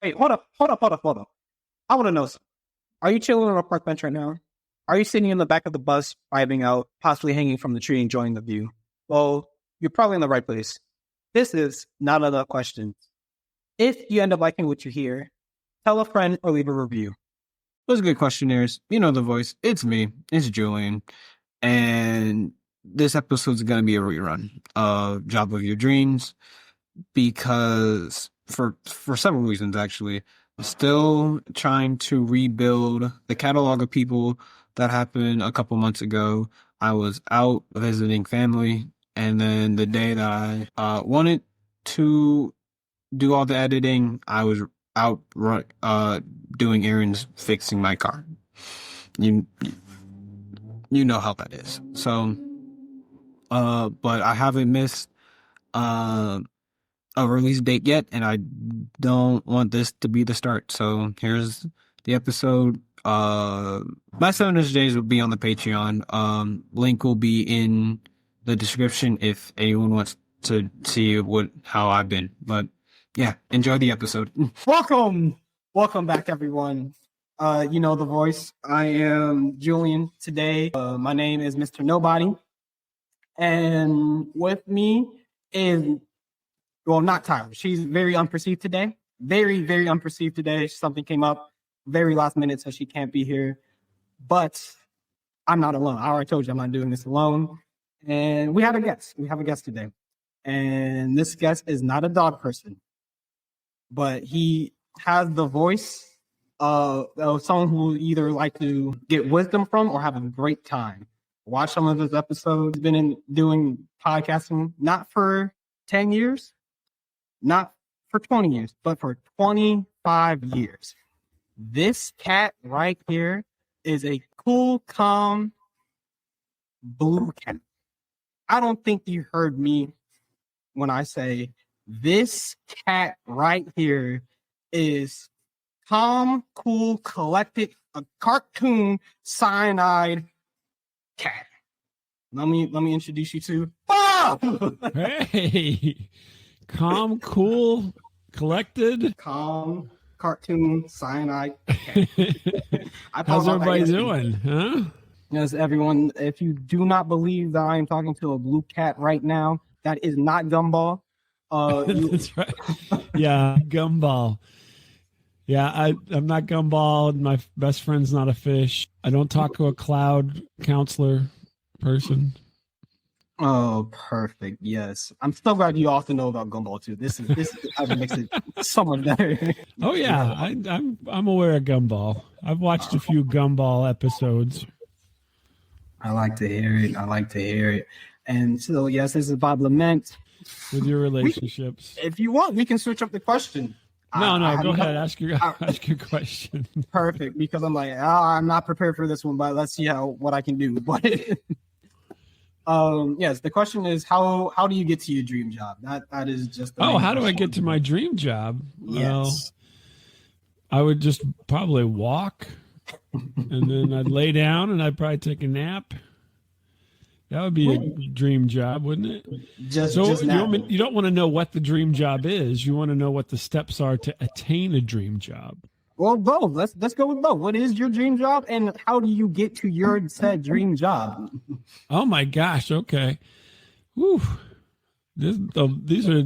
Wait, hold up. I want to know something. Are you chilling on a park bench right now? Are you sitting in the back of the bus, vibing out, possibly hanging from the tree, enjoying the view? Well, you're probably in the right place. This is not enough questions. If you end up liking what you hear, tell a friend or leave a review. Those good questionnaires. You know the voice. It's me. It's Julian. And this episode's going to be a rerun of Job of Your Dreams because for several reasons, actually. I'm still trying to rebuild the catalog of people that happened a couple months ago. I was out visiting family, and then the day that I wanted to do all the editing, I was out doing errands, fixing my car. You know how that is. So, but I haven't missed a release date yet, and I don't want this to be the start. So here's the episode. My 7 days will be on the Patreon. Link will be in the description if anyone wants to see how I've been. But yeah, enjoy the episode. Welcome back, everyone. You know the voice. I am Julian today. My name is Mr. Nobody. And with me is, well, not Tyler. She's very unperceived today. Very, very unperceived today. Something came up very last minute, so she can't be here. But I'm not alone. I already told you I'm not doing this alone. And we have a guest. We have a guest today. And this guest is not a dog person, but he has the voice of someone who either like to get wisdom from or have a great time. Watch some of his episodes. Been doing podcasting not for 10 years, not for 20 years, but for 25 years. This cat right here is a cool, calm, blue cat. I don't think you heard me when I say this cat right here is calm, cool, collected, a cartoon cyanide cat. Let me introduce you to Bob. Hey, calm, cool, collected, calm, cartoon cyanide cat. How's everybody doing? Huh? Yes, everyone. If you do not believe that I am talking to a blue cat right now, that is not Gumball. That's right. Yeah, Gumball. Yeah, I'm not Gumball. My best friend's not a fish. I don't talk to a cloud counselor person. Oh, perfect. Yes. I'm so glad you also know about Gumball too. This makes it so much better. Oh yeah, I'm aware of Gumball. I've watched a few Gumball episodes. I like to hear it. And so yes, this is Bob LeMent. With your relationships. If you want, we can switch up the question. No, go ahead. Ask your question. Perfect, because I'm like, I'm not prepared for this one, but let's see what I can do. But yes, the question is how do you get to your dream job? That is just how do I get to my dream job? Yes. Well, I would just probably walk, and then I'd lay down, and I'd probably take a nap. That would be a dream job, wouldn't it? You don't want to know what the dream job is. You want to know what the steps are to attain a dream job. Well, both. Let's go with both. What is your dream job, and how do you get to your said dream job? Oh my gosh! Okay, whew. These are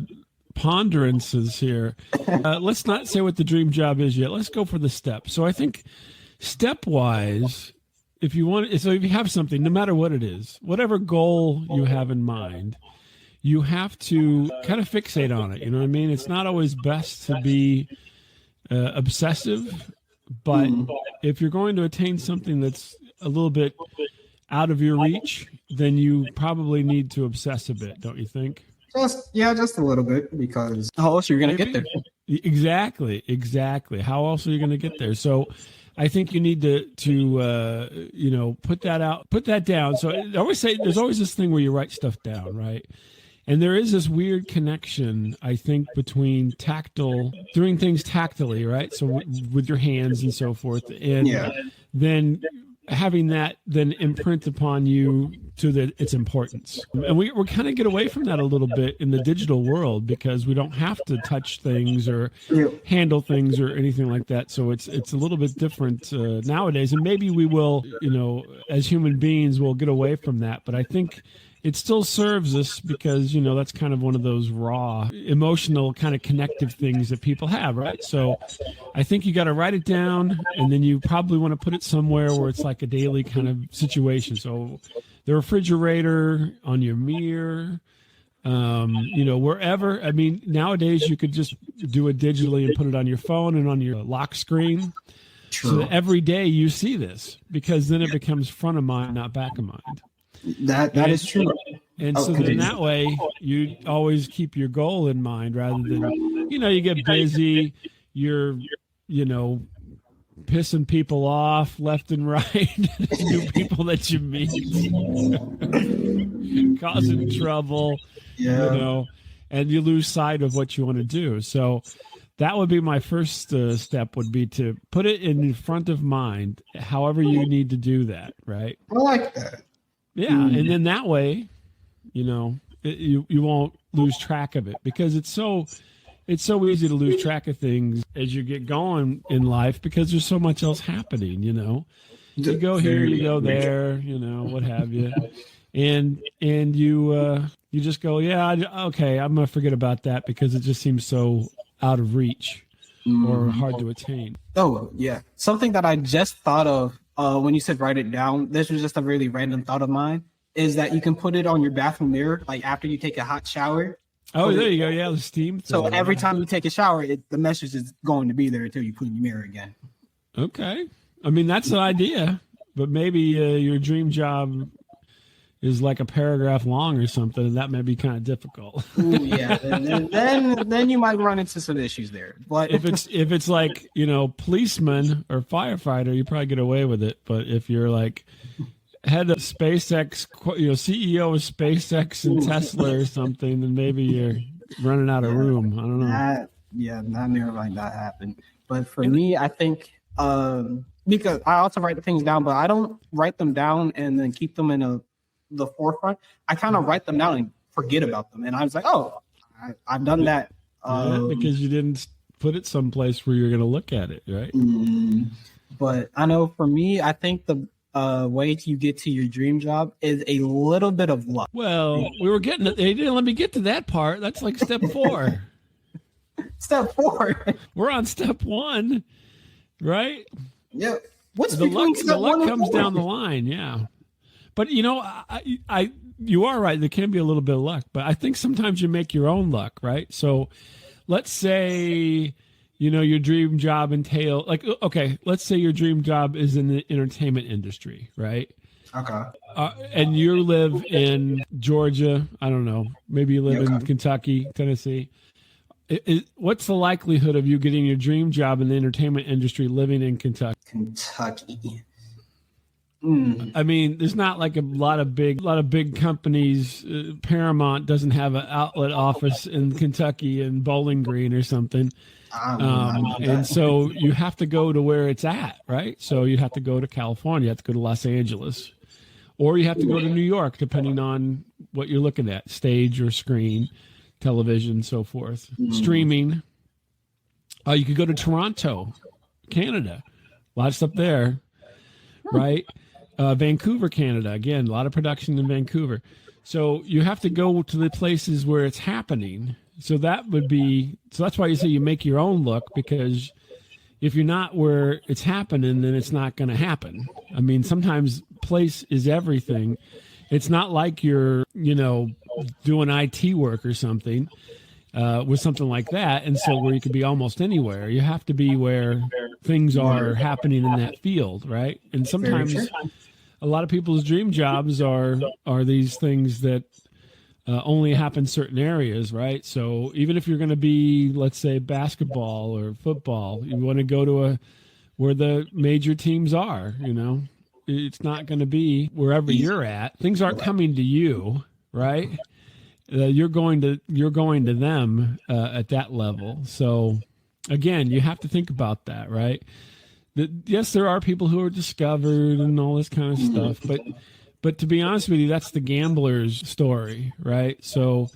ponderances here. Let's not say what the dream job is yet. Let's go for the steps. So I think step-wise, if you have something, no matter what it is, whatever goal you have in mind, you have to kind of fixate on it. You know what I mean? It's not always best to be obsessive, but if you're going to attain something that's a little bit out of your reach, then you probably need to obsess a bit, don't you think? Just a little bit, because how else are you going to get there? Exactly. How else are you going to get there? So I think you need to put that down. So I always say there's always this thing where you write stuff down, right? And there is this weird connection, I think, between doing things tactily, right? So with your hands and so forth. And then having that then imprint upon you to its importance. And we're kind of get away from that a little bit in the digital world because we don't have to touch things or handle things or anything like that. So it's a little bit different nowadays. And maybe we will, as human beings, we'll get away from that. But I think it still serves us because, that's kind of one of those raw, emotional kind of connective things that people have, right? So I think you got to write it down, and then you probably want to put it somewhere where it's like a daily kind of situation. So the refrigerator, on your mirror, wherever. I mean, nowadays you could just do it digitally and put it on your phone and on your lock screen. True. So that every day you see this, because then it becomes front of mind, not back of mind. That is true. And so then that way you always keep your goal in mind rather than, you get busy, you're, pissing people off left and right, new people that you meet, causing trouble, and you lose sight of what you want to do. So that would be my first step, would be to put it in front of mind, however you need to do that, right? I like that. Yeah, and then that way, you won't lose track of it, because it's so easy to lose track of things as you get going in life because there's so much else happening. You go here, you go there, what have you, and you just go, okay, I'm gonna forget about that because it just seems so out of reach or hard to attain. Oh yeah, something that I just thought of. When you said write it down, this was just a really random thought of mine, is that you can put it on your bathroom mirror, like after you take a hot shower. Oh, there you go. Yeah, the steam. So every time you take a shower, the message is going to be there until you put it in your mirror again. Okay. I mean, that's an idea, but maybe your dream job is like a paragraph long or something, and that may be kind of difficult. Ooh, yeah, then you might run into some issues there. But if it's like, policeman or firefighter, you probably get away with it. But if you're like head of SpaceX, CEO of SpaceX and Tesla or something, then maybe you're running out of room. I don't know. Not near like that happened. But for me, I think because I also write the things down, but I don't write them down and then keep them in the forefront. I kind of write them down and forget about them. And I was like, I've done that. Because you didn't put it someplace where you're going to look at it, right? But I know for me, I think the way you get to your dream job is a little bit of luck. Well, they didn't let me get to that part. That's like step 4. Step 4. We're on step 1, right? Yeah. What's the luck? The luck comes down the line, yeah. But you are right. There can be a little bit of luck, but I think sometimes you make your own luck, right? So, let's say, your dream job entails, like, okay, let's say your dream job is in the entertainment industry, right? Okay. And you live in Georgia. I don't know. Maybe you live in Kentucky, Tennessee. What's the likelihood of you getting your dream job in the entertainment industry living in Kentucky? I mean, there's not like a lot of big companies. Paramount doesn't have an outlet office in Kentucky and Bowling Green or something. And so you have to go to where it's at, right? So you have to go to California, you have to go to Los Angeles, or you have to go to New York, depending on what you're looking at, stage or screen, television, so forth. Streaming. You could go to Toronto, Canada. A lot of stuff there, right? Vancouver, Canada. Again, a lot of production in Vancouver. So you have to go to the places where it's happening. So that's why you say you make your own luck, because if you're not where it's happening, then it's not going to happen. I mean, sometimes place is everything. It's not like you're, doing IT work or something with something like that. And so where you could be almost anywhere, you have to be where things are happening in that field, right? And sometimes a lot of people's dream jobs are these things that only happen in certain areas, right? So even if you're going to be, let's say, basketball or football, you want to go to where the major teams are, It's not going to be wherever you're at. Things aren't coming to you, right? You're going to them at that level. So again, you have to think about that, right? Yes, there are people who are discovered and all this kind of stuff, but to be honest with you, that's the gambler's story, right? So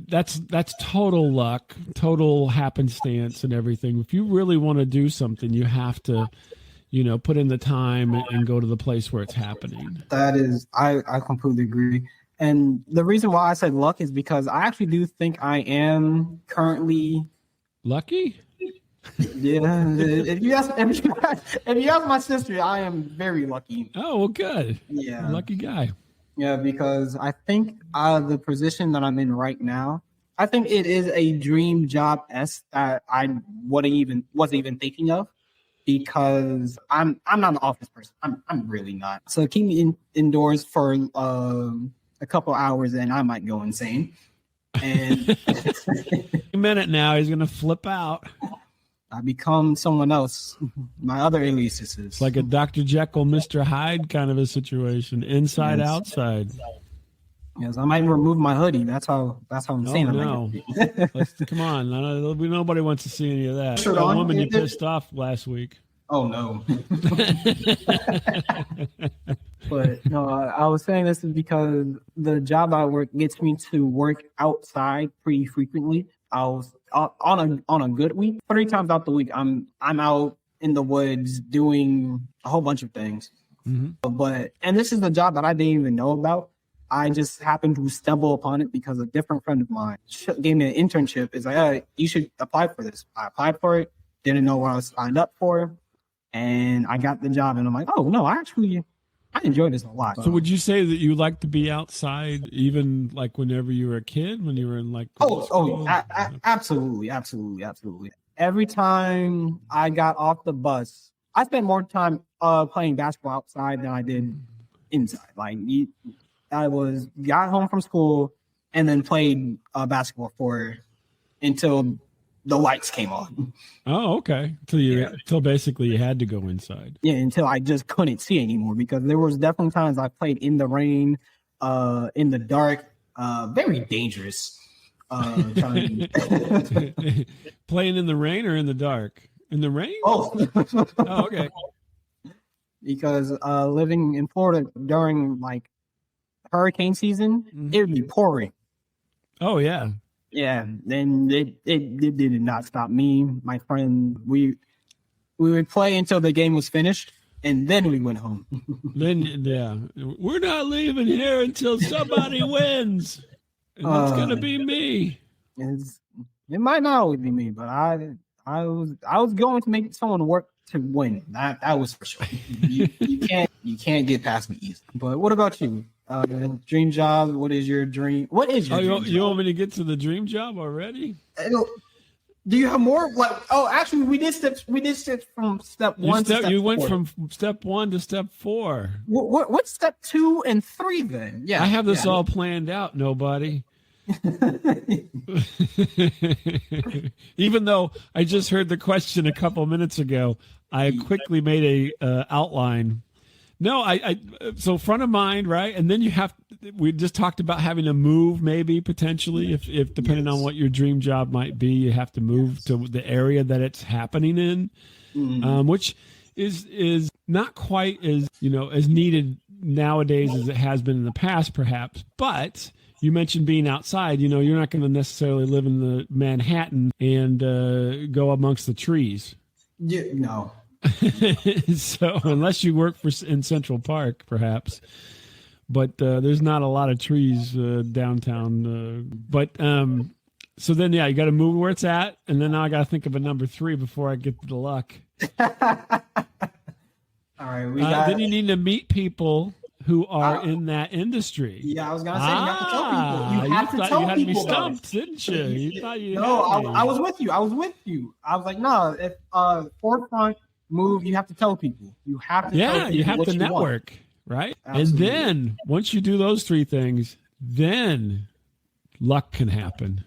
that's total luck, total happenstance and everything. If you really want to do something, you have to, put in the time and go to the place where it's happening. That is, I completely agree. And the reason why I said luck is because I actually do think I am currently lucky. Yeah, if you ask my sister, I am very lucky. Oh, well, good. Yeah, lucky guy. Yeah, because I think the position that I'm in right now, I think it is a dream job that I wasn't even thinking of, because I'm not an office person. I'm really not. So keep me indoors for a couple hours and I might go insane. And a minute now, he's gonna flip out. I become someone else. My other aliases. It's like a Dr. Jekyll, Mr. Hyde kind of a situation, inside, outside. Yes, I might remove my hoodie. That's how I'm saying. No, come on. Nobody wants to see any of that. Sure, that woman you pissed off last week. Oh no. But no, I was saying this is because the job I work gets me to work outside pretty frequently. I was on a good week, 3 times out the week, I'm out in the woods doing a whole bunch of things. Mm-hmm. And this is the job that I didn't even know about. I just happened to stumble upon it because a different friend of mine gave me an internship. It's like, hey, you should apply for this. I applied for it, didn't know what I was signed up for, and I got the job. And I'm like, oh no, I enjoy this a lot. So would you say that you like to be outside, even like whenever you were a kid, when you were in like absolutely. Every time I got off the bus, I spent more time playing basketball outside than I did inside. Like I got home from school and then played basketball until the lights came on. Oh, okay. Till basically you had to go inside. Yeah, until I just couldn't see anymore, because there was definitely times I played in the rain, in the dark, very dangerous. Playing in the rain or in the dark? In the rain? Oh, oh, okay. Because living in Florida during like hurricane season, it would be pouring. Oh yeah. Yeah, then it did not stop me, my friend. We would play until the game was finished, and then we went home. We're not leaving here until somebody wins, and it's gonna be me. It might not always be me, but I was going to make someone work to win. That was for sure. You can't get past me easily. But what about you? Dream job. What is your dream? What is your dream job? You want me to get to the dream job already? Do you have more? Actually, we did steps from step 1 to step You 4. went from step 1 to step 4. What's step 2 and 3 then? Yeah, I have this all planned out. Nobody. Even though I just heard the question a couple minutes ago, I quickly made a outline. No, so front of mind, right? And then we just talked about having to move, maybe potentially, if depending on what your dream job might be, you have to move to the area that it's happening in, which is not quite as needed nowadays as it has been in the past, perhaps. But you mentioned being outside. You're not going to necessarily live in the Manhattan and go amongst the trees. Yeah, no. So unless you work in Central Park, perhaps, but there's not a lot of trees downtown. So then, you got to move where it's at, and then now I got to think of a number 3 before I get to the luck. All right, then you need to meet people who are in that industry. Yeah, I was gonna say you have to tell people. You have to tell people. You had me stumped, didn't you? You thought you No, I was with you. I was like, no, if forefront move, you have to tell people. You have to tell people you have to network, right? Absolutely. And then once you do those 3 things, then luck can happen.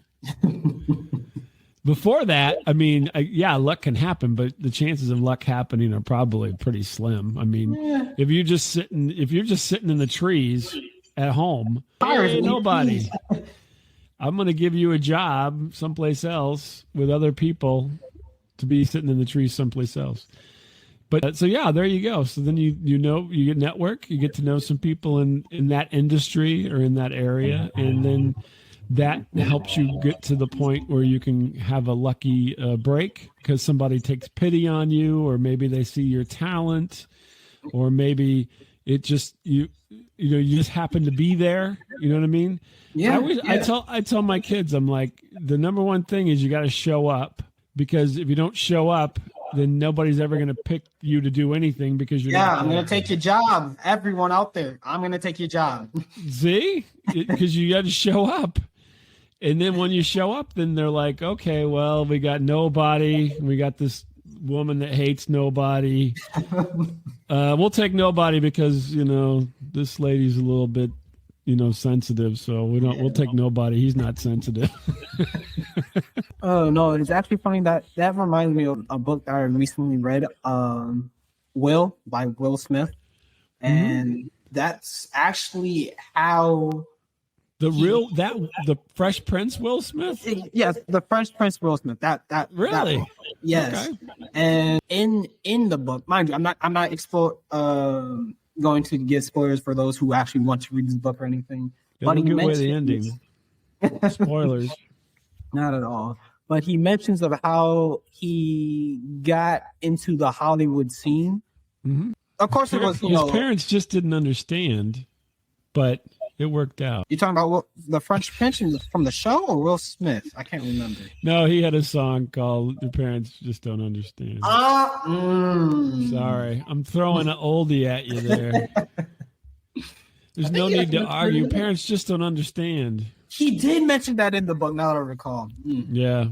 Before that, I mean, luck can happen, but the chances of luck happening are probably pretty slim. I mean, if you're just sitting in the trees at home, ain't nobody. I'm going to give you a job someplace else with other people to be sitting in the trees someplace else. But so yeah, there you go. So then you get network, you get to know some people in that industry or in that area, and then that helps you get to the point where you can have a lucky break because somebody takes pity on you, or maybe they see your talent, or maybe it just you just happen to be there. You know what I mean? Yeah. I tell my kids, I'm like, the number one thing is you got to show up, because if you don't show up, then nobody's ever going to pick you to do anything because you're I'm going to take your job. Everyone out there, I'm going to take your job. See? Because you got to show up. And then when you show up, then they're like, okay, well, we got nobody. We got this woman that hates nobody. We'll take nobody because, this lady's a little bit, sensitive. So we'll take nobody. He's not sensitive. Oh, no, it's actually funny that reminds me of a book that I recently read, Will by Will Smith. And that's actually how the Fresh Prince Will Smith? Yes, the Fresh Prince Will Smith. That really? That yes. Okay. And in the book, mind you, I'm not going to give spoilers for those who actually want to read this book or anything. But he give away the ending. Spoilers. Not at all. But he mentions of how he got into the Hollywood scene. Mm-hmm. Of course, it was his parents just didn't understand, but it worked out. You're talking about the French Pension from the show or Will Smith? I can't remember. No, he had a song called "Your Parents Just Don't Understand." Sorry, I'm throwing an oldie at you there. There's no need to argue. Parents just don't understand. He did mention that in the book, now that I recall. Yeah.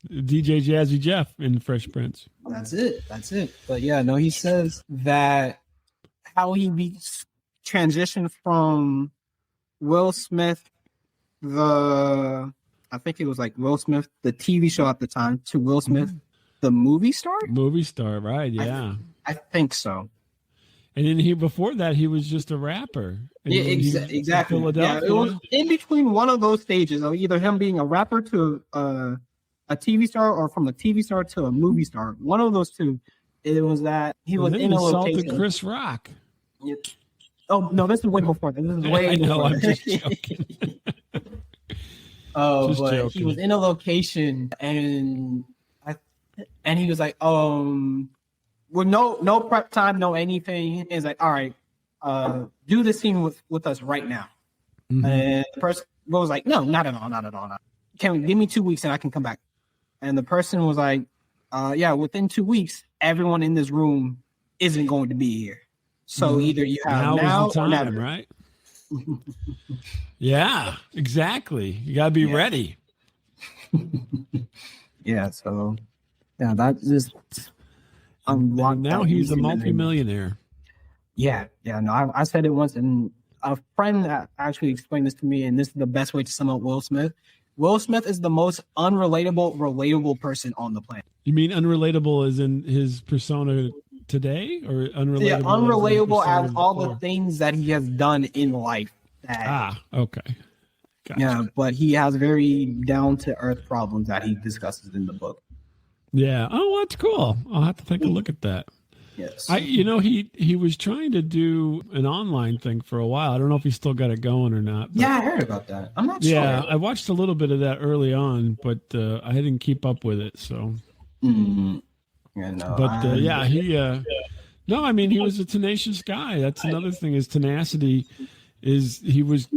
DJ Jazzy Jeff in Fresh Prince. That's it. But yeah, no, he says that how he transitioned from Will Smith, I think it was like Will Smith, the TV show at the time, to Will Smith, the movie star? Movie star, right, yeah. I think so. And then before that, he was just a rapper. Yeah, exactly. Yeah, it was in between one of those stages of either him being a rapper to a TV star, or from a TV star to a movie star. One of those two. It was that he was in a location. Chris Rock. Yeah. Oh no, this is way before. This is way. I know. Before. I'm just joking. Joking. He was in a location, and he was like, with no prep time, no anything. He's like, all right, do the scene with us right now. Mm-hmm. And the person was like, no, not at all. Give me 2 weeks and I can come back. And the person was like, yeah, within 2 weeks, everyone in this room isn't going to be here. So either you have now is the time, or never. Right? Yeah, exactly. You got to be ready. Yeah, so yeah, that's just now he's a multimillionaire. Yeah. No, I said it once, and a friend that actually explained this to me, and this is the best way to sum up Will Smith. Will Smith is the most relatable person on the planet. You mean unrelatable as in his persona today, or unrelatable? Yeah, unrelatable as all the things that he has done in life. Okay. Gotcha. Yeah, but he has very down to earth problems that he discusses in the book. Yeah. Oh, that's cool. I'll have to take a look at that. Yes. He was trying to do an online thing for a while. I don't know if he's still got it going or not. Yeah, I heard about that. I'm not sure. Yeah, I watched a little bit of that early on, but I didn't keep up with it. So. Mm-hmm. Yeah, no. But no, I mean, he was a tenacious guy. That's another thing. His tenacity he was,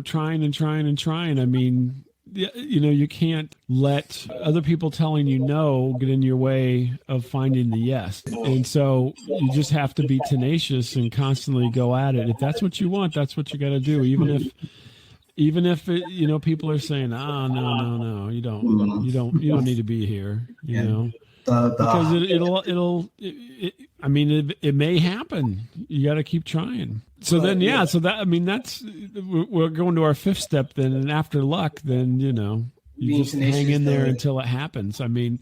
trying. I mean, you can't let other people telling you no get in your way of finding the yes. And so you just have to be tenacious and constantly go at it. If that's what you want, that's what you got to do. Even if it, people are saying, oh, no, you don't need to be here, because it may happen. You got to keep trying. So then, that's, we're going to our fifth step then. And after luck, then, you just hang in there until it happens. I mean,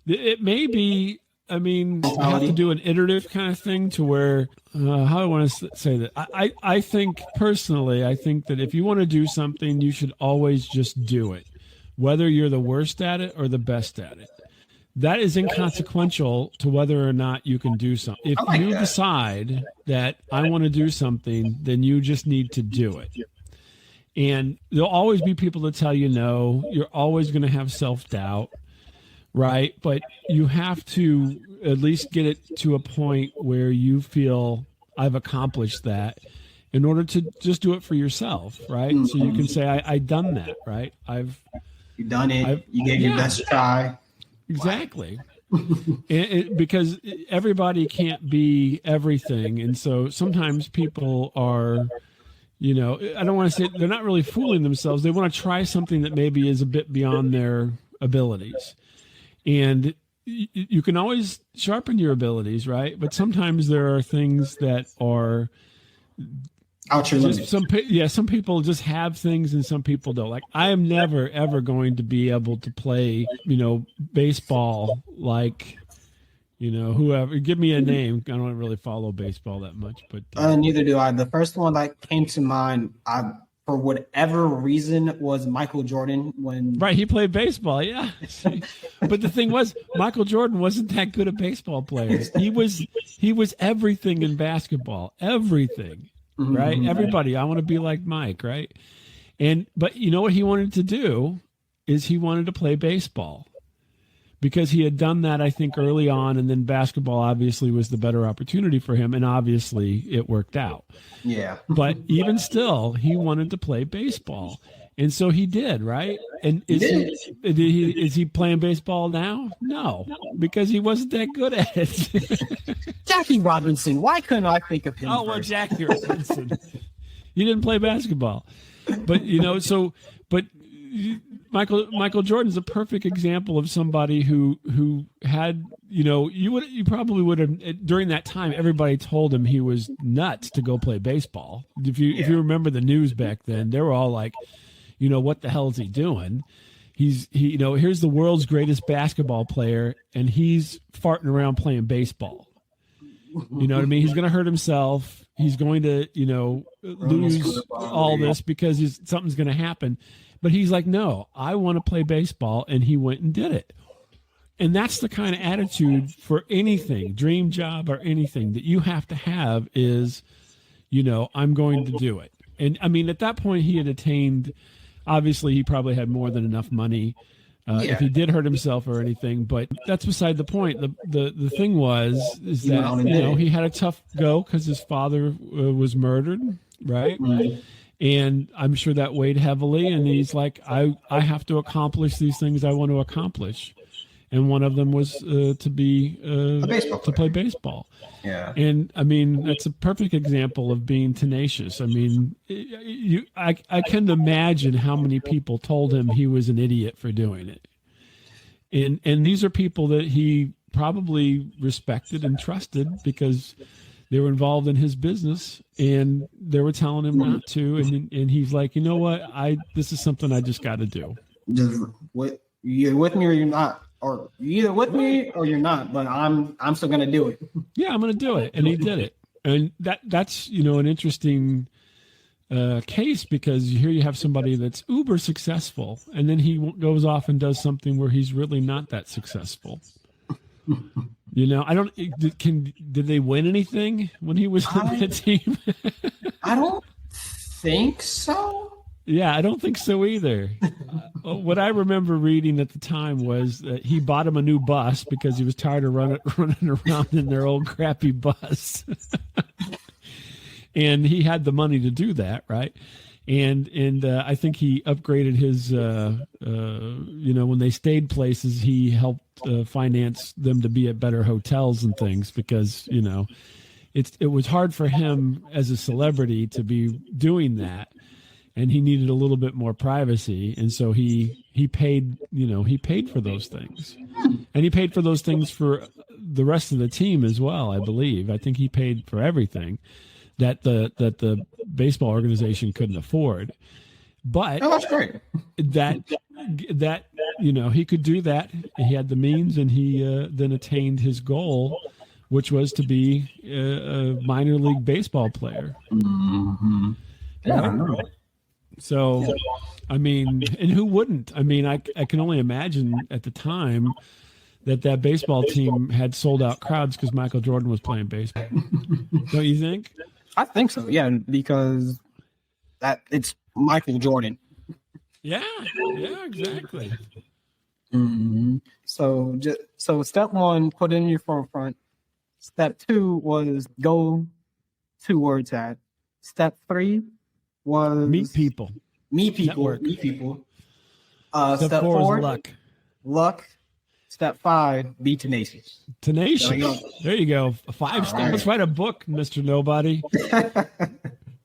it may be, you have to do an iterative kind of thing to where, how do I want to say that? I think personally, that if you want to do something, you should always just do it, whether you're the worst at it or the best at it. that is inconsequential to whether or not you can do something. If I like you that. decide that I want to do something, then you just need to do it. And there'll always be people that tell you no. You're always going to have self-doubt, right? But you have to at least get it to a point where you feel I've accomplished that in order to just do it for yourself, right? So you can say, I've done that, right? You've done it. You gave your best try. Exactly. Because everybody can't be everything. And so sometimes people are, I don't want to say they're not really fooling themselves. They want to try something that maybe is a bit beyond their abilities. And you can always sharpen your abilities, right? But sometimes there are things that are out your limits. Some people just have things and some people don't. Like, I am never ever going to be able to play, baseball like, whoever. Give me a name. I don't really follow baseball that much, but neither do I. The first one that came to mind, for whatever reason, was Michael Jordan. Right, he played baseball, yeah. But the thing was, Michael Jordan wasn't that good a baseball player. He was everything in basketball, everything. Right? Everybody, I want to be like Mike, right? But you know what he wanted to do is he wanted to play baseball because he had done that, I think, early on, and then basketball obviously was the better opportunity for him, and obviously it worked out. Yeah. But even still, he wanted to play baseball. And so he did, right? And is he playing baseball now? No, because he wasn't that good at it. Jackie Robinson. Why couldn't I think of him? Oh, well, first? Jackie Robinson. He didn't play basketball, but Michael Jordan's a perfect example of somebody who had, you probably would have, during that time, everybody told him he was nuts to go play baseball. If you remember the news back then, they were all like, what the hell is he doing? Here's the world's greatest basketball player, and he's farting around playing baseball. You know what I mean? He's going to hurt himself. He's going to, lose all this because something's going to happen. But he's like, no, I want to play baseball, and he went and did it. And that's the kind of attitude for anything, dream job or anything, that you have to have is, I'm going to do it. And I mean, at that point, he had attained. Obviously, he probably had more than enough money if he did hurt himself or anything. But that's beside the point. The thing is that he had a tough go because his father was murdered, right? And I'm sure that weighed heavily. And he's like, I have to accomplish these things I want to accomplish. And one of them was to play baseball. Yeah. And I mean, that's a perfect example of being tenacious. I mean, I can imagine how many people told him he was an idiot for doing it. And these are people that he probably respected and trusted because they were involved in his business and they were telling him not to. And he's like, you know what? This is something I just got to do. You're with me or you're not. Or you're either with me or you're not, but I'm still gonna do it. Yeah, I'm gonna do it, and he did it, and that's an interesting case because here you have somebody that's uber successful, and then he goes off and does something where he's really not that successful. Did they win anything when he was on the team? I don't think so. Yeah, I don't think so either. What I remember reading at the time was that he bought him a new bus because he was tired of running around in their old crappy bus. And he had the money to do that, right? And I think he upgraded his, when they stayed places, he helped finance them to be at better hotels and things because, it was hard for him as a celebrity to be doing that. And he needed a little bit more privacy, and so he paid for those things, and he paid for those things for the rest of the team as well. I believe. I think he paid for everything that the baseball organization couldn't afford. But that's great. That he could do that. He had the means, and he then attained his goal, which was to be a minor league baseball player. Mm-hmm. Yeah. Right? So, I mean, and who wouldn't? I mean, I can only imagine at the time that baseball team had sold out crowds because Michael Jordan was playing baseball. Don't you think? I think so, yeah, because it's Michael Jordan. Yeah, exactly. Mm-hmm. So step one, put in your forefront. Step two was go to word tag. Step three was meet people. Network. Meet people. Step four is luck. Step five, be tenacious. Tenacious. There you go. 5 steps. Right. Let's write a book, Mr. Nobody.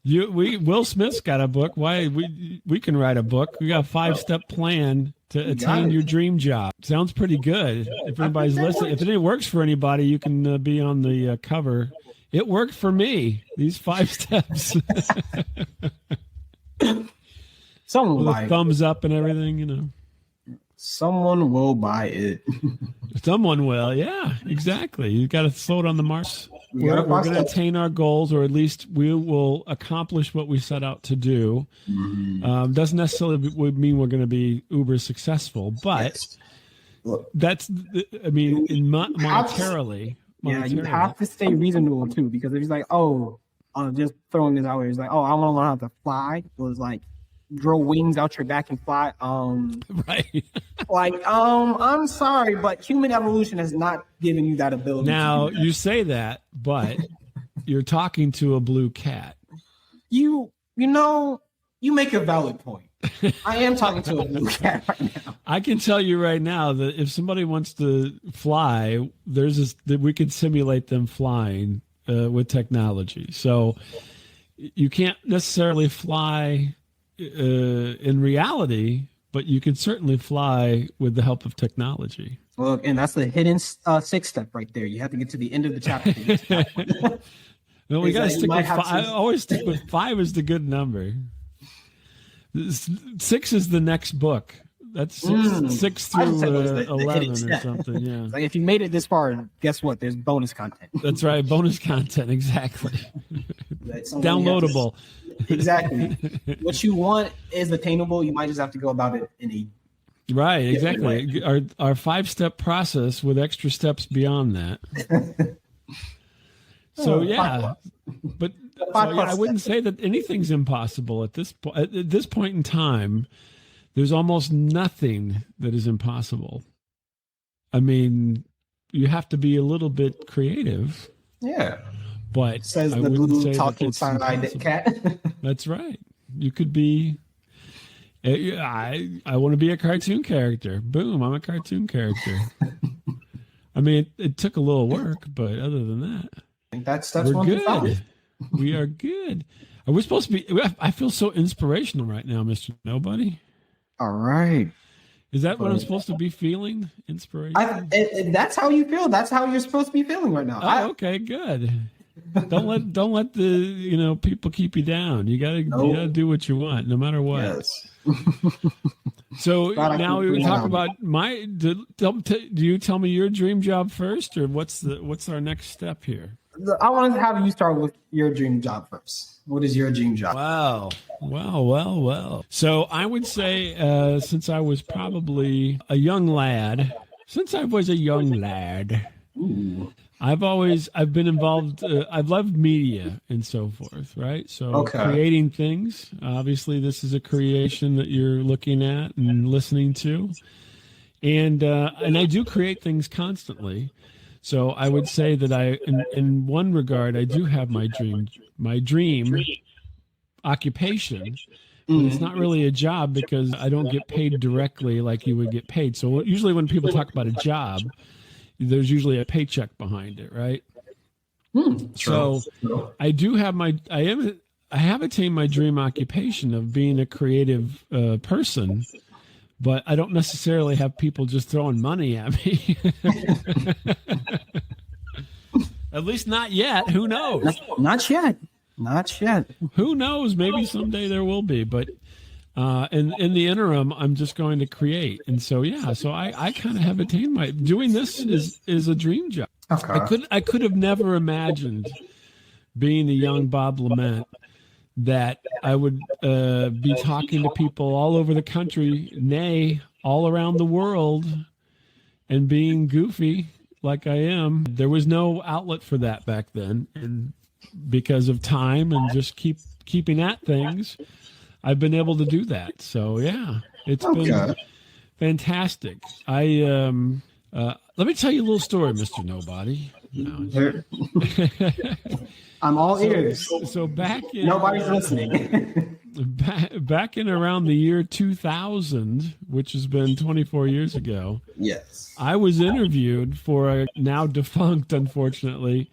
Will Smith's got a book. Why we can write a book. We got a 5-step plan to attain your dream job. Sounds pretty good. If anybody's listening, if it works for anybody, you can be on the cover. It worked for me. These 5 steps. Someone with a thumbs up and everything, you know. Someone will buy it. Someone will, yeah, exactly. You got to throw it on the Mars. We're going to attain our goals, or at least we will accomplish what we set out to do. Mm-hmm. Doesn't necessarily mean we're going to be uber successful, but that's, I mean, monetarily. Yeah, you have to stay reasonable too, because if it's like, I'm just throwing this out here, it's like, I want to learn how to fly. It was like, grow wings out your back and fly. Right. I'm sorry, but human evolution has not given you that ability. Now you say that, but you're talking to a blue cat. You make a valid point. I am talking to a blue cat right now. I can tell you right now that if somebody wants to fly, that we can simulate them flying with technology. So you can't necessarily fly in reality, but you can certainly fly with the help of technology. Well, and that's the hidden 6th step right there. You have to get to the end of the chapter. No, we got to stick with 5. I always stick with 5 is the good number. 6 is the next book. That's 6 through 11 or something. Yeah. Like if you made it this far, guess what? There's bonus content. That's right. Bonus content. Exactly. Downloadable. Exactly. What you want is attainable. You might just have to go about it in a right. Exactly. Our 5-step process with extra steps beyond that. So yeah, but I wouldn't say that anything's impossible at this point. At this point in time, there's almost nothing that is impossible. I mean, you have to be a little bit creative. Yeah. But says the blue talking silent cat. That's right. You could be. I want to be a cartoon character. Boom! I'm a cartoon character. I mean, it took a little work, but other than that, I think that's we're good. We are good. Are we supposed to be? I feel so inspirational right now, Mr. Nobody. All right. Is that what I'm supposed to be feeling? Inspiration. That's how you feel. That's how you're supposed to be feeling right now. Okay, good. Don't let the people keep you down. You gotta do what you want, no matter what. Yes. So now we talk about do you tell me your dream job first, or what's our next step here? I want to have you start with your dream job first. What is your dream job? Wow. Well. So I would say since I was probably a young lad, Ooh. I've been involved. I've loved media and so forth, right? So creating things. Obviously, this is a creation that you're looking at and listening to, and I do create things constantly. So I would say that in one regard, I do have my dream occupation. But it's not really a job because I don't get paid directly like you would get paid. So usually when people talk about a job, there's usually a paycheck behind it, right? So I do have I have attained my dream occupation of being a creative person, but I don't necessarily have people just throwing money at me. At least not yet. Who knows? Not yet. Who knows? Maybe someday there will be, but in the interim, I'm just going to create. And so, I kind of have attained doing this is a dream job. Okay. I could have never imagined being the young Bob LeMent that I would be talking to people all over the country, nay, all around the world, and being goofy like I am, there was no outlet for that back then. And because of time and just keeping at things, I've been able to do that. So yeah, it's been fantastic. Let me tell you a little story, Mr. Nobody. No. I'm all ears. So back in, Nobody's listening. back in around the year 2000, which has been 24 years ago, Yes. I was interviewed for a now defunct, unfortunately,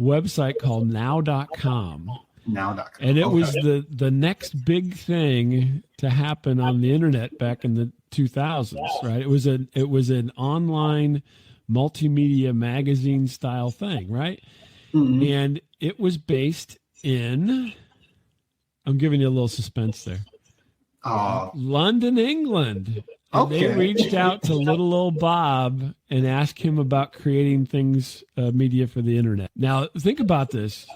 website called now.com. Now.com. And it was the next big thing to happen on the internet back in the 2000s, right? It was an online multimedia magazine style thing, right? Mm-hmm. And it was based in, I'm giving you a little suspense there, London, England. And they reached out to little old Bob and asked him about creating things, media for the internet. Now, think about this.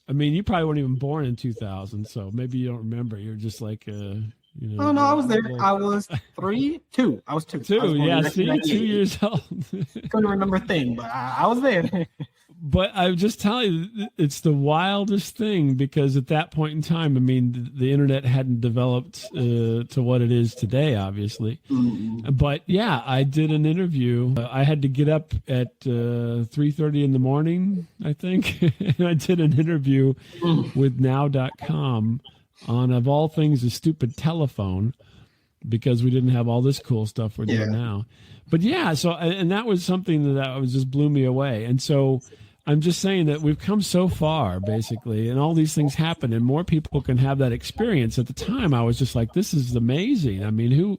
I mean, you probably weren't even born in 2000, so maybe you don't remember. You're just like, Oh, no, I was there. I was 2. I was 2. Yeah, see, 2 years old. Couldn't remember a thing, but I was there. But I just tell you, it's the wildest thing because at that point in time, I mean, the internet hadn't developed to what it is today, obviously. Mm-hmm. But yeah, I did an interview. I had to get up at 3:30 in the morning, I think. And I did an interview with now.com on, of all things, a stupid telephone, because we didn't have all this cool stuff we're doing now. But yeah, so, and that was something that was just blew me away. And so I'm just saying that we've come so far, basically, and all these things happen, and more people can have that experience. At the time, I was just like, this is amazing. I mean, who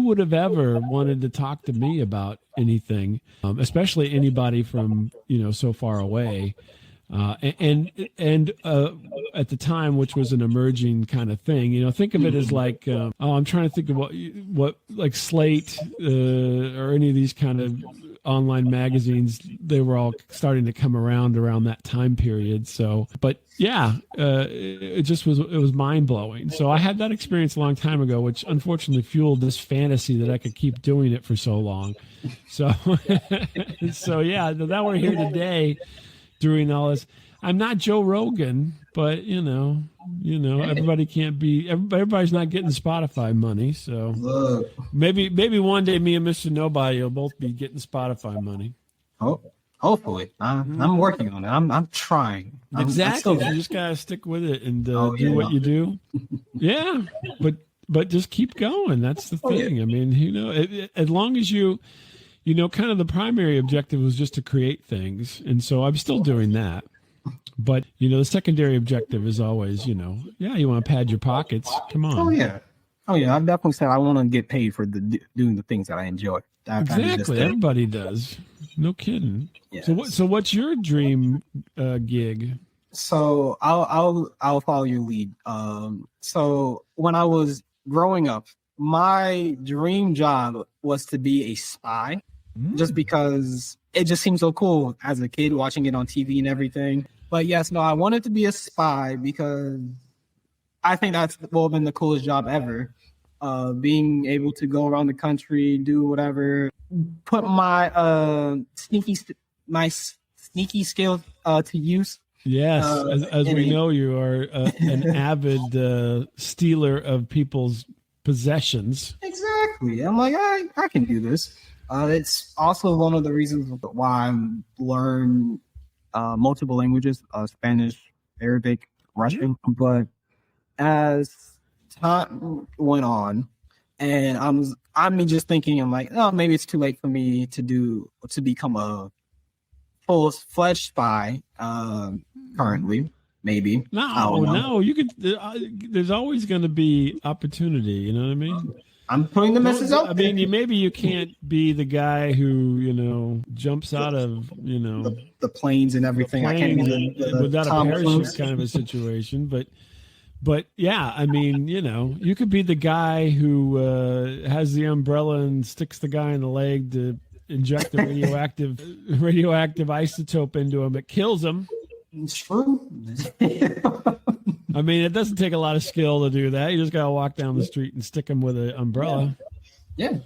would have ever wanted to talk to me about anything, especially anybody from, so far away. And at the time, which was an emerging kind of thing, think of it as like, I'm trying to think of what like Slate or any of these kind of online magazines, they were all starting to come around that time period. So, but yeah, it was mind blowing. So I had that experience a long time ago, which unfortunately fueled this fantasy that I could keep doing it for so long. So, so yeah, now we're here today doing all this. I'm not Joe Rogan, but everybody can't be. Everybody's not getting Spotify money, so maybe one day me and Mr. Nobody will both be getting Spotify money. Oh, hopefully, I'm working on it. I'm trying. Exactly. You just gotta stick with it and do what you do. Yeah, but just keep going. That's the thing. I mean, as long as you kind of the primary objective was just to create things, and so I'm still doing that. But, the secondary objective is always, you want to pad your pockets. Come on. Oh, yeah. I've definitely said I want to get paid for doing the things that I enjoy. Exactly. Everybody does. No kidding. Yes. So what's your dream gig? So I'll follow your lead. So when I was growing up, my dream job was to be a spy, just because it just seemed so cool as a kid watching it on TV and everything. But yes, no, I wanted to be a spy because I think that's been the coolest job ever. Being able to go around the country, do whatever, put my sneaky skills to use. Yes, as we know, you are an avid stealer of people's possessions. Exactly. I'm like, I can do this. It's also one of the reasons why I learned multiple languages, Spanish, Arabic, Russian. But as time went on, and I'm just thinking, I'm like, oh, maybe it's too late for me to become a full-fledged spy. Currently, maybe. No, you could. There's always going to be opportunity. You know what I mean? I'm putting the message out. I mean, maybe you can't be the guy who jumps out of the planes and everything. I can't be without a parachute kind of a situation, but yeah, I mean, you could be the guy who has the umbrella and sticks the guy in the leg to inject the radioactive isotope into him. It kills him. It's true. I mean, it doesn't take a lot of skill to do that. You just got to walk down the street and stick him with an umbrella. Yeah.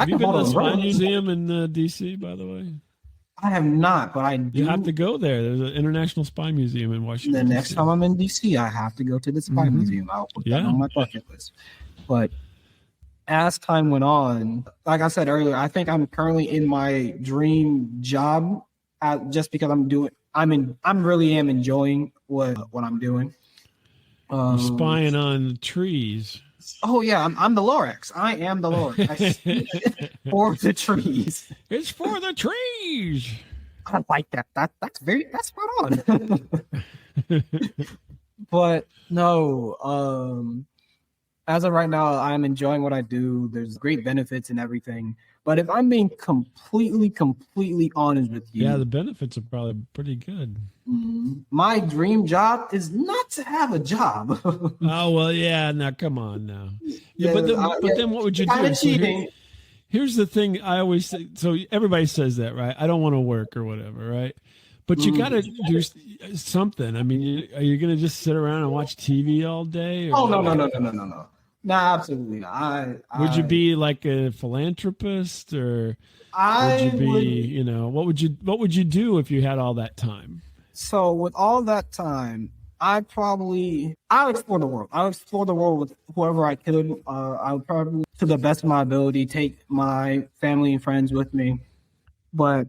Have you can been to the follow Spy Rerun. Museum in DC, by the way? I have not, but I do. You have to go there. There's an International Spy Museum in The Washington. next DC. time I'm in DC, I have to go to the Spy Museum. I'll put that Yeah. on my bucket list. But as time went on, like I said earlier, I think I'm currently in my dream job just because I'm really am enjoying what I'm doing. You're spying on trees. Oh yeah, I'm the Lorax. I am the Lorax. I see for the trees. It's for the trees. I like that. That's spot on. But no, as of right now, I'm enjoying what I do. There's great benefits and everything. But if I'm being completely honest with you, Yeah, the benefits are probably pretty good. my dream job is not to have a job. Oh well, yeah. Now come on, now. Yeah, but then what would you kind do? of So cheating. here's the thing. I always say. So everybody says that, right? I don't want to work or whatever, right? But you got to do something. I mean, are you going to just sit around and watch TV all day? Or Oh no. No, absolutely not. Would you be like a philanthropist, or I would you be? would- You know, what would you do if you had all that time? So with all that time, I'll explore the world. I'll explore the world with whoever I could. I would probably, to the best of my ability, take my family and friends with me. But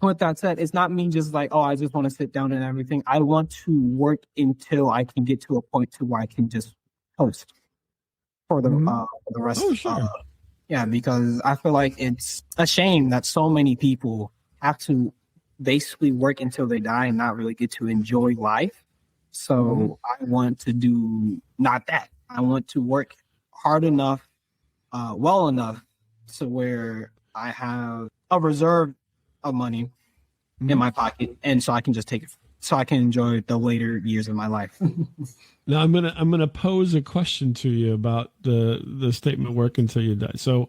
with that said, it's not me just like, oh, I just want to sit down and everything. I want to work until I can get to a point to where I can just post for the rest. Oh, sure. Yeah, because I feel like it's a shame that so many people have to basically work until they die and not really get to enjoy life. So I want to do not that. I want to work hard enough, well enough to where I have a reserve of money in my pocket, and so I can just take it, so I can enjoy the later years of my life. Now I'm gonna pose a question to you about the statement "work until you die." So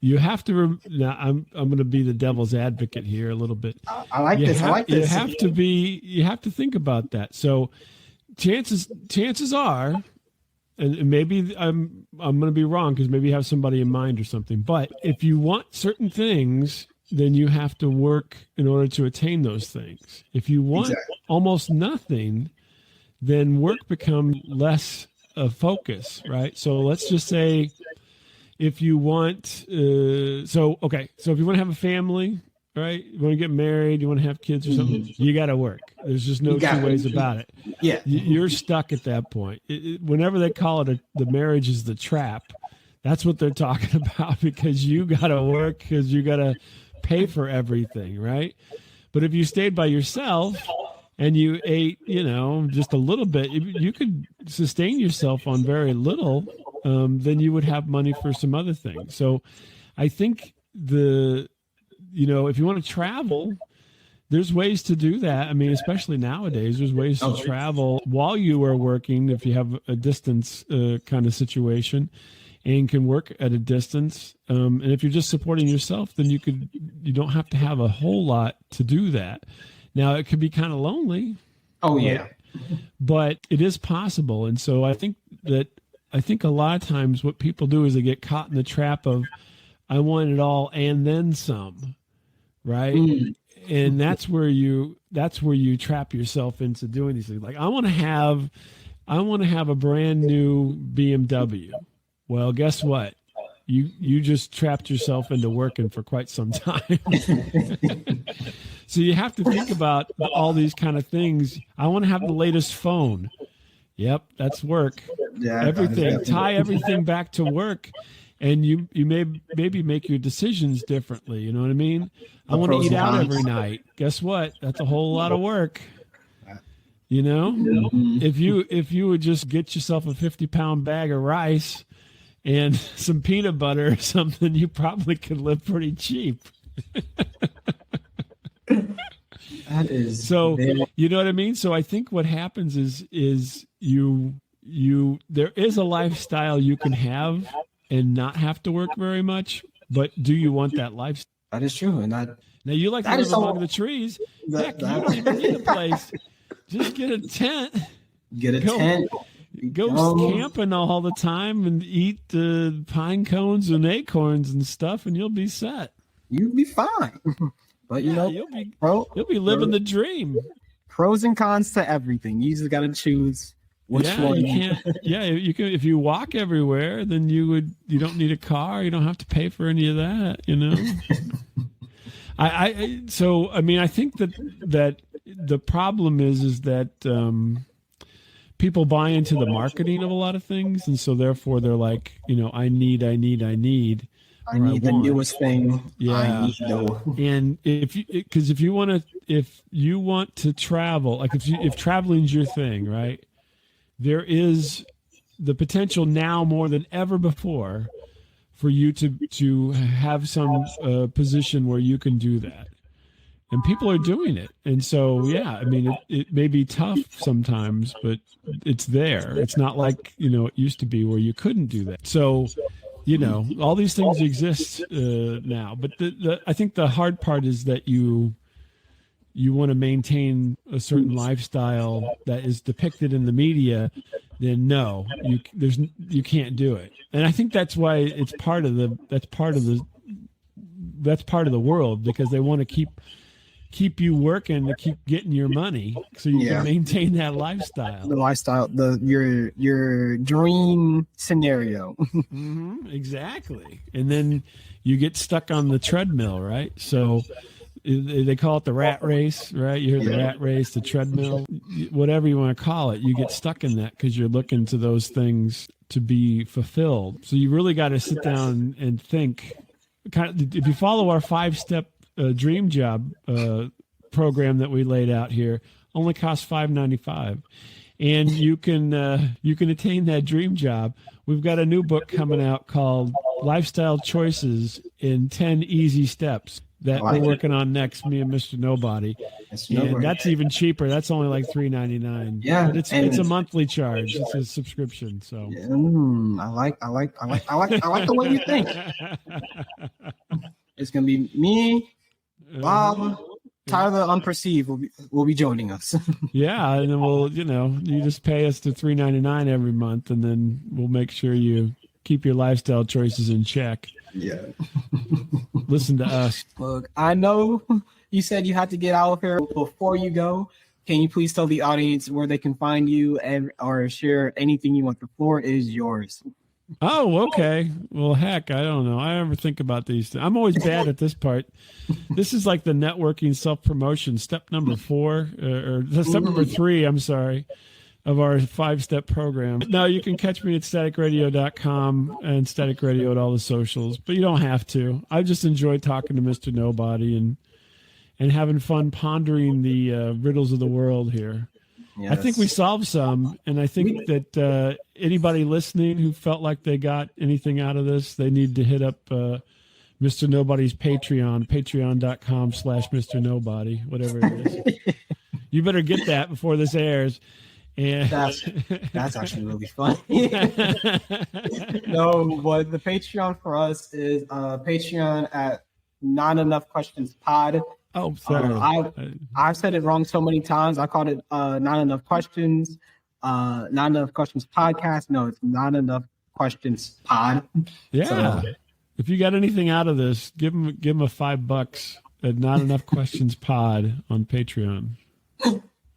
you have to. Now I'm gonna be the devil's advocate here a little bit. I like this. I like this. You have to think about that. So chances are, and maybe I'm gonna be wrong because maybe you have somebody in mind or something. But if you want certain things, then you have to work in order to attain those things. If you want almost nothing, then work becomes less a focus, right? So let's just say if you want, so if you want to have a family, right? You want to get married, you want to have kids or something, you got to work. There's just no two ways about it. Yeah. You're stuck at that point. Whenever they call it the marriage is the trap, that's what they're talking about, because you got to work, because you got to pay for everything, right? But if you stayed by yourself and you ate, just a little bit, you could sustain yourself on very little, then you would have money for some other things. So I think if you want to travel, there's ways to do that. I mean, especially nowadays, there's ways to travel while you are working if you have a distance kind of situation and can work at a distance. And if you're just supporting yourself, then you don't have to have a whole lot to do that. Now, it could be kind of lonely. Oh, yeah. But it is possible. And so I think a lot of times what people do is they get caught in the trap of, I want it all and then some, right? And that's where you trap yourself into doing these things. Like, I want to have a brand new BMW. Well, guess what? You just trapped yourself into working for quite some time. So you have to think about all these kind of things. I want to have the latest phone. Yep, that's work. Yeah, everything. Tie everything back to work, and you maybe make your decisions differently. You know what I mean? I want to eat out every night. Guess what? That's a whole lot of work. If you would just get yourself a 50-pound bag of rice and some peanut butter or something, you probably could live pretty cheap. That is so you know what I mean? So I think what happens is you there is a lifestyle you can have and not have to work very much, but do you want that lifestyle? That is true. And now you like to live among the trees. Heck, you don't even need a place. Just get a tent. Get a tent. Go camping all the time and eat pine cones and acorns and stuff, and you'll be set. You'll be fine. But you know, you'll be living the dream. Pros and cons to everything. You just got to choose which one. You can't. Yeah, you can. If you walk everywhere, then you don't need a car. You don't have to pay for any of that. You know. I think that the problem is that people buy into the marketing of a lot of things, and so therefore they're like, I need I need the newest thing. Yeah. And if you want to travel, like if traveling's your thing, right? There is the potential now more than ever before for you to have some position where you can do that. And people are doing it. And so, yeah, I mean, it may be tough sometimes, but it's there. It's not like, it used to be where you couldn't do that. So, all these things exist now. But I think the hard part is that you want to maintain a certain lifestyle that is depicted in the media, then no, you can't do it. And I think that's why that's part of the world, because they want to keep you working to keep getting your money so you can maintain that lifestyle. The lifestyle, your dream scenario. Mm-hmm, exactly. And then you get stuck on the treadmill, right? So they call it the rat race, right? You hear the rat race, the treadmill, whatever you want to call it. You get stuck in that because you're looking to those things to be fulfilled. So you really got to sit down and think. If you follow our 5-step dream job program that we laid out here, only costs $5.95, and you can attain that dream job. We've got a new book coming out called Lifestyle Choices in 10 Easy Steps that we're working on next, me and Mr. Nobody. And that's even cheaper. That's only like $3.99. Yeah, but it's a monthly charge. It's a subscription. So I like the way you think. It's gonna be me, Bob, Tyler Unperceived will be joining us. Yeah, and then we'll you just pay us to $3.99 every month, and then we'll make sure you keep your lifestyle choices in check. Yeah. Listen to us. Look, I know you said you had to get out of here. Before you go, can you please tell the audience where they can find you or share anything you want? The floor is yours. Oh, okay. Well, heck, I don't know. I never think about these things. I'm always bad at this part. This is like the networking self-promotion, step number 4, or step number 3, I'm sorry, of our 5-step program. Now, you can catch me at staticradio.com and Static Radio at all the socials, but you don't have to. I just enjoy talking to Mr. Nobody and having fun pondering the riddles of the world here. Yes. I think we solved some, and I think that anybody listening who felt like they got anything out of this, they need to hit up Mr. Nobody's Patreon, patreon.com/Mr. Nobody, whatever it is. You better get that before this airs. And that's actually really fun. No, but the Patreon for us is Patreon at Not Enough Questions Pod. Oh, sorry. I've said it wrong so many times. I called it Not Enough Questions, Not Enough Questions Podcast. No, it's Not Enough Questions Pod. Yeah. So, if you got anything out of this, give them $5 at Not Enough Questions Pod on Patreon.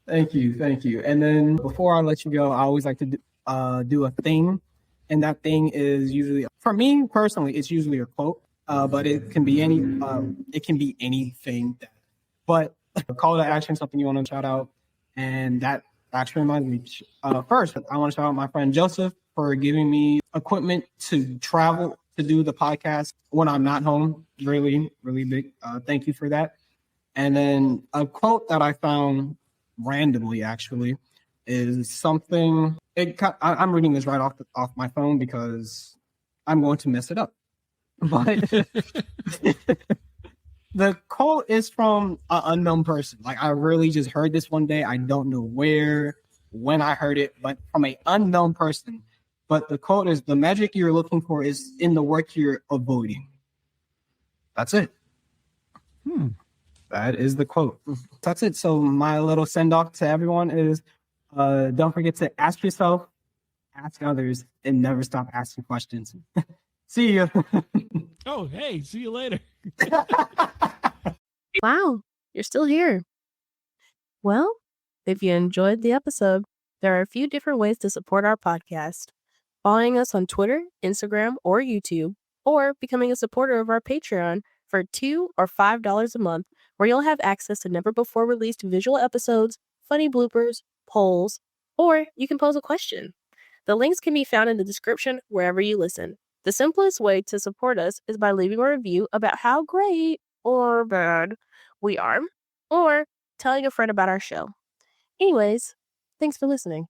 Thank you. And then before I let you go, I always like to do a thing, and that thing is usually, for me personally, it's usually a quote. But it can be anything. But a call to action, something you want to shout out, and that actually reminds me. First, I want to shout out my friend Joseph for giving me equipment to travel to do the podcast when I'm not home. Really, really big. Thank you for that. And then a quote that I found randomly actually is something. I'm reading this right off my phone because I'm going to mess it up. But the quote is from an unknown person. Like, I really just heard this one day. I don't know when I heard it, but from an unknown person. But the quote is, "The magic you're looking for is in the work you're avoiding." That's it. That is the quote. That's it. So my little send off to everyone is, don't forget to ask yourself ask others, and never stop asking questions. See you. Oh, hey, see you later. Wow, you're still here. Well, if you enjoyed the episode, there are a few different ways to support our podcast. Following us on Twitter, Instagram, or YouTube, or becoming a supporter of our Patreon for $2 or $5 a month, where you'll have access to never-before-released visual episodes, funny bloopers, polls, or you can pose a question. The links can be found in the description wherever you listen. The simplest way to support us is by leaving a review about how great or bad we are, or telling a friend about our show. Anyways, thanks for listening.